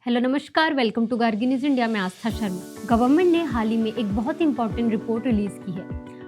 Hello नमस्कार, welcome to गार्गिनीज India. में आस्था Sharma. Government ने हाल ही में एक बहुत इंपॉर्टेंट रिपोर्ट रिलीज की है,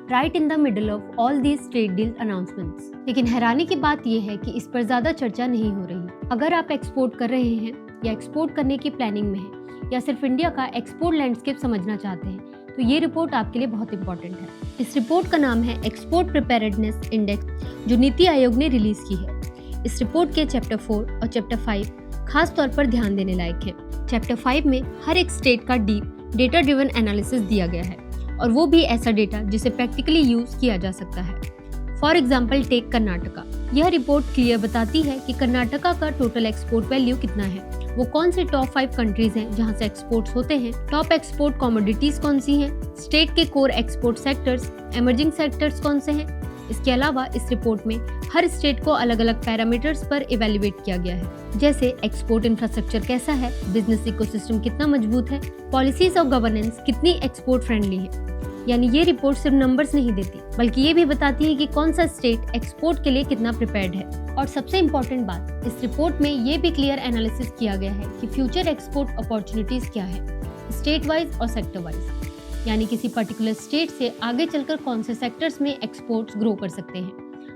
right in the middle of all these trade deal announcements. लेकिन हैरानी की बात यह है कि इस पर ज्यादा चर्चा नहीं हो रही। अगर आप एक्सपोर्ट कर रहे हैं या एक्सपोर्ट करने की प्लानिंग में हैं या सिर्फ इंडिया का एक्सपोर्ट लैंडस्केप समझना चाहते हैं तो ये रिपोर्ट आपके लिए बहुत इंपॉर्टेंट है। इस रिपोर्ट का नाम है एक्सपोर्ट प्रिपेयर्डनेस इंडेक्स, जो नीति आयोग ने रिलीज की है। इस रिपोर्ट के चैप्टर 4 और चैप्टर 5 खास तौर पर ध्यान देने लायक है। चैप्टर 5 में हर एक स्टेट का डीप डेटा ड्रिवन एनालिसिस दिया गया है, और वो भी ऐसा डेटा जिसे प्रैक्टिकली यूज किया जा सकता है। For example take Karnataka. यह रिपोर्ट क्लियर बताती है कि कर्नाटका का टोटल एक्सपोर्ट वैल्यू कितना है, वो कौन से टॉप 5 कंट्रीज हैं जहां से एक्सपोर्ट्स होते हैं, टॉप एक्सपोर्ट कमोडिटीज कौन सी हैं, स्टेट के core export sectors, emerging sectors कौन से हैं। इसके अलावा इस रिपोर्ट में हर स्टेट को अलग अलग पैरामीटर्स पर इवैल्यूएट किया गया है, जैसे एक्सपोर्ट इंफ्रास्ट्रक्चर कैसा है, बिजनेस इकोसिस्टम कितना मजबूत है, पॉलिसीज और गवर्नेंस कितनी एक्सपोर्ट फ्रेंडली है। यानी ये रिपोर्ट सिर्फ नंबर्स नहीं देती, बल्कि ये भी बताती है कि कौन सा स्टेट एक्सपोर्ट के लिए कितना प्रिपेयर्ड है। और सबसे इम्पोर्टेंट बात, इस रिपोर्ट में ये भी क्लियर एनालिसिस किया गया है कि फ्यूचर एक्सपोर्ट अपॉर्चुनिटीज क्या है, स्टेट वाइज और सेक्टर वाइज। यानी किसी पर्टिकुलर स्टेट से आगे चलकर कौन से सेक्टर्स में एक्सपोर्ट्स ग्रो कर सकते हैं,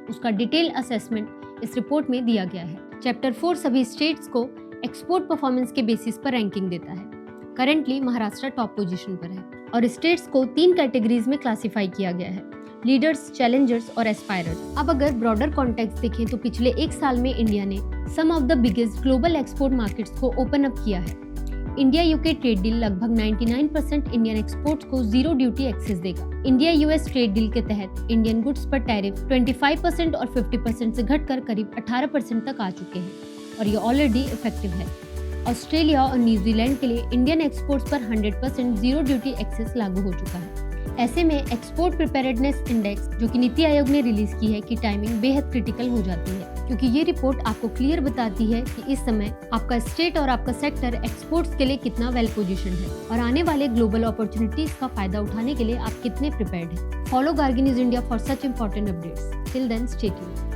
उसका डिटेल असेसमेंट इस रिपोर्ट में दिया गया है। चैप्टर 4 सभी स्टेट्स को एक्सपोर्ट परफॉर्मेंस के बेसिस पर रैंकिंग देता है। करंटली महाराष्ट्र टॉप पोजीशन पर है, और स्टेट्स को 3 कैटेगरीज में क्लासिफाई किया गया है, लीडर्स, चैलेंजर्स और एस्पायरर्स। अब अगर ब्रॉडर कॉन्टेक्स्ट देखें तो पिछले 1 साल में इंडिया ने some of the biggest global export markets को ओपन अप किया है। इंडिया यूके ट्रेड डील लगभग 99% इंडियन एक्सपोर्ट्स को जीरो ड्यूटी एक्सेस देगा। इंडिया यूएस ट्रेड डील के तहत इंडियन गुड्स पर टैरिफ 25% और 50% से घटकर करीब 18% तक आ चुके हैं, और ये ऑलरेडी इफेक्टिव है। ऑस्ट्रेलिया और न्यूजीलैंड के लिए इंडियन एक्सपोर्ट्स पर 100% जीरो ड्यूटी एक्सेस लागू हो चुका है। ऐसे में एक्सपोर्ट प्रिपेयर्डनेस इंडेक्स, जो कि नीति आयोग ने रिलीज की है, की टाइमिंग बेहद क्रिटिकल हो जाती है, क्योंकि ये रिपोर्ट आपको क्लियर बताती है कि इस समय आपका स्टेट और आपका सेक्टर एक्सपोर्ट्स के लिए कितना वेल पोजीशन है, और आने वाले ग्लोबल अपॉर्चुनिटीज का फायदा उठाने के लिए आप कितने प्रिपेयर्ड हैं। फॉलो गार्गिनीज India for such important updates. Till then stay tuned.